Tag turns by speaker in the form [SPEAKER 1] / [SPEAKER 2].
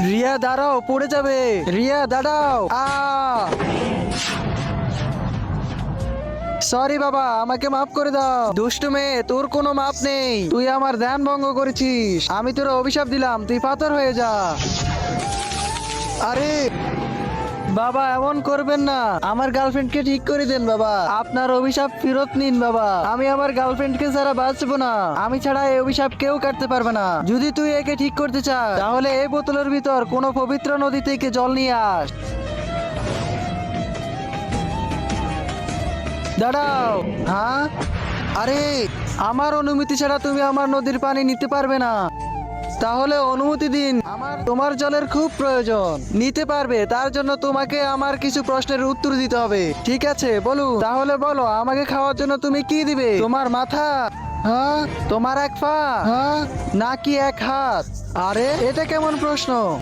[SPEAKER 1] রিয়া দাঁড়াও, পড়ে যাবে। রিয়া দাঁড়াও। সরি বাবা, আমাকে মাফ করে দাও। দুষ্টু মেয়ে, তোর কোনো মাপ নেই। তুই আমার ধ্যান ভঙ্গ করেছিস। আমি তোর অভিশাপ দিলাম, তুই পাথর হয়ে যা। আরে বাবা, এমন করবেন না। আমার গার্লফ্রেন্ডকে ঠিক করে দেন বাবা। আপনার অভিশাপ ফেরত নিন বাবা। আমি আমার গার্লফ্রেন্ডকে ছাড়া বাঁচবো না। আমি ছাড়া এই অভিশাপ কেউ কাটতে পারবে না। যদি তুই একে ঠিক করতে চাস, তাহলে এই বোতলের ভিতর কোনো পবিত্র নদী থেকে জল নিয়ে আস। দাঁড়াও। হ্যাঁ? আরে, আমার অনুমতি ছাড়া তুমি আমার নদীর পানি নিতে পারবে না। তাহলে অনুমতি দিন, তোমার জলের খুব প্রয়োজন। নিতে পারবে, তার জন্য তোমাকে আমার কিছু প্রশ্নের উত্তর দিতে হবে। ঠিক আছে, বলুন। তাহলে বলো, আমাকে খাওয়ার জন্য তুমি কি দিবে? তোমার মাথা? হ্যাঁ? তোমার এক পা? হ্যাঁ? নাকি এক হাত? আরে, এটা কেমন প্রশ্ন?